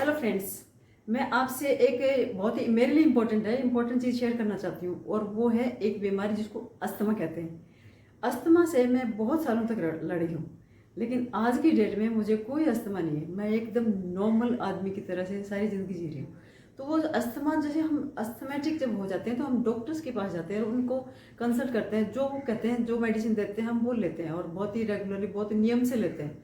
Hello friends. मैं आपसे एक बहुत ही मेरे लिए इम्पोर्टेंट चीज़ शेयर करना चाहती हूँ और वो है एक बीमारी जिसको अस्थमा कहते हैं। अस्थमा से मैं बहुत सालों तक लड़ी हूँ, लेकिन आज की डेट में मुझे कोई अस्थमा नहीं है। मैं एकदम नॉर्मल आदमी की तरह से सारी ज़िंदगी जी रही हूँ। तो वो अस्थमा, जैसे हम अस्थमेटिक जब हो जाते हैं तो हम डॉक्टर्स के पास जाते हैं और उनको कंसल्ट करते हैं, जो वो कहते हैं, जो मेडिसिन देते हैं हम वो लेते हैं और बहुत ही रेगुलरली, बहुत ही नियम से लेते हैं।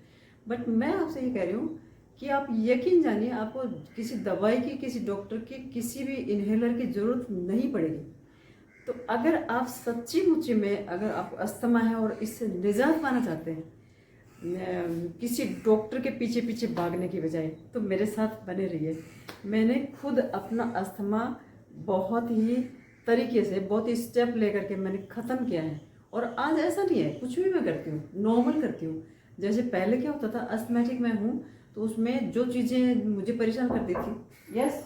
बट मैं आपसे ये कह रही हूँ कि आप यकीन जानिए, आपको किसी दवाई की, किसी डॉक्टर की, किसी भी इन्हेलर की ज़रूरत नहीं पड़ेगी। तो अगर आप सच्ची मुच्ची में, अगर आपको अस्थमा है और इससे निजात पाना चाहते हैं, किसी डॉक्टर के पीछे पीछे भागने की बजाय, तो मेरे साथ बने रहिए। मैंने खुद अपना अस्थमा बहुत ही तरीके से, बहुत ही स्टेप लेकर के मैंने ख़त्म किया है। और आज ऐसा नहीं है, कुछ भी मैं करती हूँ नॉर्मल करती हूँ। जैसे पहले क्या होता था, अस्थमेटिक मैं हूँ तो उसमें जो चीज़ें मुझे परेशान करती थी, यस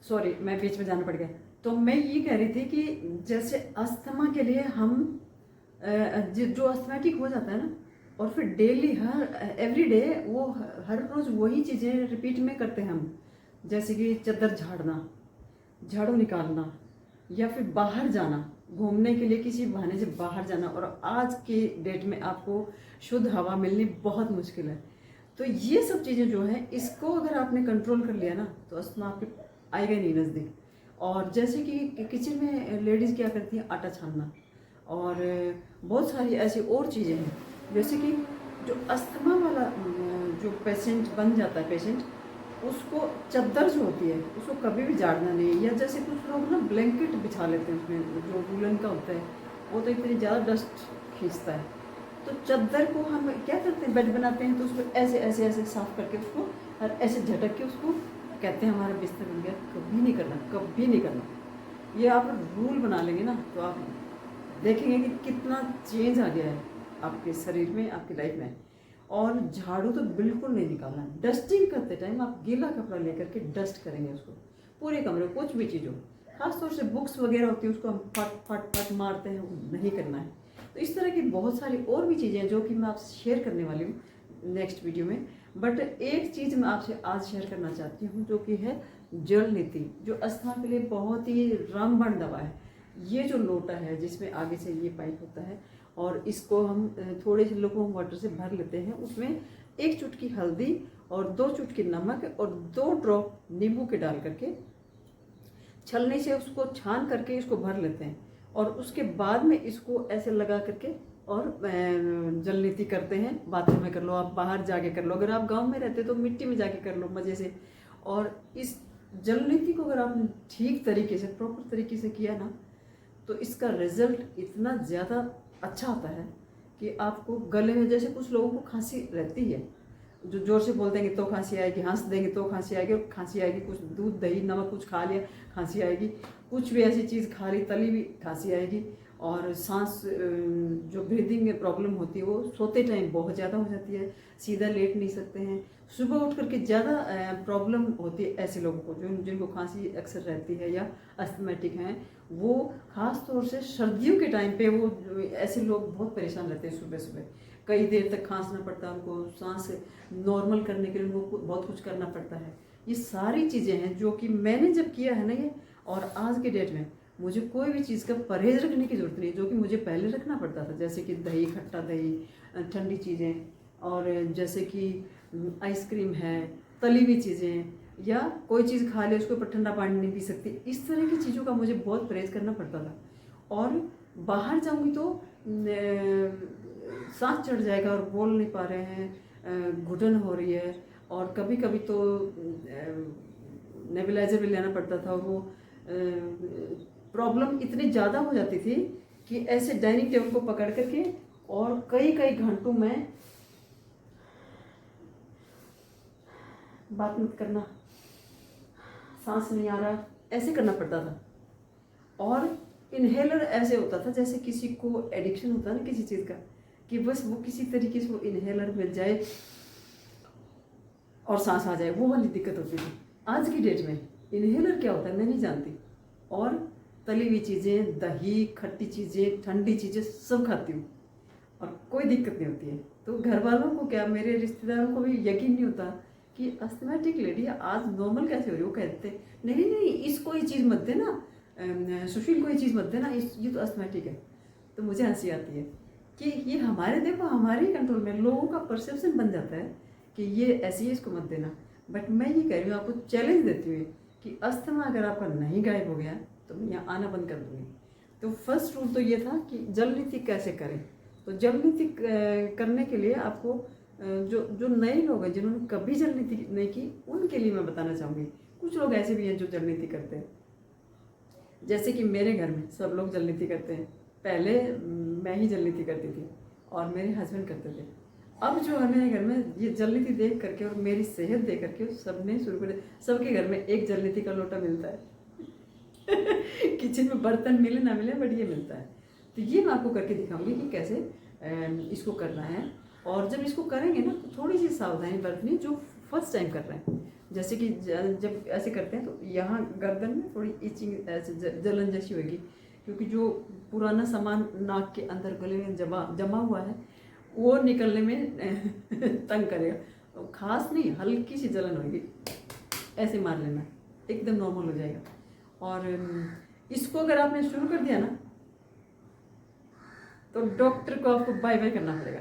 सॉरी मैं बीच में जाना पड़ गया। तो मैं ये कह रही थी कि जैसे अस्थमा के लिए हम जो अस्थमेटिक हो जाता है ना, और फिर डेली हर एवरी डे वो हर रोज़ वही चीज़ें रिपीट में करते हैं हम। जैसे कि चादर झाड़ना, झाड़ू निकालना, या फिर बाहर जाना घूमने के लिए, किसी बहाने से बाहर जाना। और आज के डेट में आपको शुद्ध हवा मिलनी बहुत मुश्किल है। तो ये सब चीज़ें जो है, इसको अगर आपने कंट्रोल कर लिया ना, तो अस्थमा आपके आएगा ही नहीं नज़दीक। और जैसे कि किचन में लेडीज़ क्या करती हैं, आटा छानना और बहुत सारी ऐसी और चीज़ें हैं। जैसे कि जो अस्थमा वाला जो पेशेंट बन जाता है, पेशेंट उसको चद्दर जो होती है उसको कभी भी झाड़ना नहीं। या जैसे कुछ लोग ना ब्लैंकेट बिछा लेते हैं, उसमें जो वूलन का होता है वो तो इतनी ज़्यादा डस्ट खींचता है। तो चद्दर को हम क्या करते हैं, बेड बनाते हैं तो उसको ऐसे ऐसे ऐसे साफ करके उसको और ऐसे झटक के उसको कहते हैं हमारा बिस्तर बन गया। कभी नहीं करना, कभी नहीं करना। ये आप रूल बना लेंगे ना तो आप देखेंगे कि कितना चेंज आ गया है आपके शरीर में, आपकी लाइफ में। और झाड़ू तो बिल्कुल नहीं निकालना। डस्टिंग करते टाइम आप गीला कपड़ा लेकर के डस्ट करेंगे उसको, पूरे कमरे, कुछ भी चीज़ हो। खासतौर से बुक्स वगैरह होती है उसको हम फट फट फट मारते हैं, वो नहीं करना है। तो इस तरह की बहुत सारी और भी चीज़ें हैं जो कि मैं आपसे शेयर करने वाली हूँ नेक्स्ट वीडियो में। बट एक चीज़ मैं आपसे आज शेयर करना चाहती हूँ जो कि है जल नीति, जो अस्थमा के लिए बहुत ही रामबाण दवा है। ये जो लोटा है जिसमें आगे से ये पाइप होता है और इसको हम थोड़े से लुकवार्म वाटर से भर लेते हैं। उसमें एक चुटकी हल्दी और 2 चुटकी नमक और 2 ड्रॉप नींबू के डाल करके छलनी से उसको छान करके इसको भर लेते हैं। और उसके बाद में इसको ऐसे लगा करके और जल नीति करते हैं। बाथरूम में कर लो, आप बाहर जाके कर लो, अगर आप गांव में रहते तो मिट्टी में जाके कर लो मज़े से। और इस जल नीति को अगर आपने ठीक तरीके से, प्रॉपर तरीके से किया ना, तो इसका रिजल्ट इतना ज़्यादा अच्छा आता है कि आपको गले में, जैसे कुछ लोगों को खांसी रहती है, जो जोर से बोल देंगे तो खांसी आएगी, हंस देंगे तो खांसी आएगी, और खांसी आएगी। कुछ दूध दही नमक कुछ खा लिया खांसी आएगी, कुछ भी ऐसी चीज़ खा ली तली भी खांसी आएगी। और सांस जो ब्रीदिंग में प्रॉब्लम होती है वो सोते टाइम बहुत ज़्यादा हो जाती है, सीधा लेट नहीं सकते हैं। सुबह उठ करके ज़्यादा प्रॉब्लम होती है ऐसे लोगों को, जो जिनको खांसी अक्सर रहती है या अस्थमेटिक हैं। वो ख़ास तौर से सर्दियों के टाइम पे वो ऐसे लोग बहुत परेशान रहते हैं। सुबह सुबह कई देर तक खांसना पड़ता है उनको, सांस नॉर्मल करने के लिए उनको बहुत कुछ करना पड़ता है। ये सारी चीज़ें हैं जो कि मैंने जब किया है ना ये, और आज के डेट में मुझे कोई भी चीज़ का परहेज रखने की ज़रूरत नहीं, जो कि मुझे पहले रखना पड़ता था। जैसे कि दही, खट्टा दही, ठंडी चीज़ें, और जैसे कि आइसक्रीम है, तली हुई चीज़ें, या कोई चीज़ खा ले उसके ऊपर ठंडा पानी नहीं पी सकती। इस तरह की चीज़ों का मुझे बहुत परहेज करना पड़ता था। और बाहर जाऊंगी तो सांस चढ़ जाएगा और बोल नहीं पा रहे हैं, घुटन हो रही है। और कभी कभी तो नेबुलाइजर भी लेना पड़ता था। और वो प्रॉब्लम इतनी ज़्यादा हो जाती थी कि ऐसे डाइनिंग टेबल को पकड़ करके और कई कई घंटों में बात मत करना, सांस नहीं आ रहा, ऐसे करना पड़ता था। और इन्हेलर ऐसे होता था जैसे किसी को एडिक्शन होता है ना किसी चीज़ का, कि बस वो किसी तरीके से वो इन्हेलर मिल जाए और सांस आ जाए, वो वाली दिक्कत होती थी। आज की डेट में इन्हेलर क्या होता है मैं नहीं जानती। और तली हुई चीज़ें, दही, खट्टी चीज़ें, ठंडी चीज़ें सब खाती हूँ और कोई दिक्कत नहीं होती है। तो घर वालों को क्या, मेरे रिश्तेदारों को भी यकीन नहीं होता कि अस्थमेटिक लेडी आज नॉर्मल कैसे हो रही है। वो कहते नहीं नहीं इसको ये चीज़ मत देना, सुशील को ये चीज़ मत देना, ये तो अस्थमेटिक है। तो मुझे हंसी आती है कि ये हमारे, देखो हमारे कंट्रोल में, लोगों का परसेप्शन बन जाता है कि ये ऐसी है इसको मत देना। बट मैं ये कह रही हूँ, आपको चैलेंज देती हुई कि अस्थमा अगर आपका नहीं गायब हो गया तो मैं यहाँ आना बंद कर दूँगी। तो फर्स्ट रूल तो ये था कि जल नीति कैसे करें। तो जल नीति करने के लिए आपको जो नए लोग हैं जिन्होंने कभी जल नीति नहीं की, उनके लिए मैं बताना चाहूँगी। कुछ लोग ऐसे भी हैं जो जल नीति करते हैं, जैसे कि मेरे घर में सब लोग जल नीति करते हैं। पहले मैं ही जल नीति करती थी और मेरे हस्बैंड करते थे। अब जो है मेरे घर में ये जल नीति देख करके और मेरी सेहत देख करके सबने शुरू कर दिया। सबके घर में एक जल नीति का लोटा मिलता है किचन में बर्तन मिले ना मिले, बट ये मिलता है। तो ये मैं आपको करके दिखाऊंगी कि कैसे इसको करना है। और जब इसको करेंगे ना तो थोड़ी सी सावधानी बरतनी, जो फर्स्ट टाइम कर रहे हैं। जैसे कि जब ऐसे करते हैं तो यहाँ गर्दन में थोड़ी इचिंग ऐसे जलन जैसी होगी, क्योंकि जो पुराना सामान नाक के अंदर गले में जमा हुआ है वो निकलने में तंग करेगा। खास नहीं, हल्की सी जलन होगी, ऐसे मार लेना, एकदम नॉर्मल हो जाएगा। और इसको अगर आपने शुरू कर दिया ना तो डॉक्टर को आपको बाय बाय करना पड़ेगा।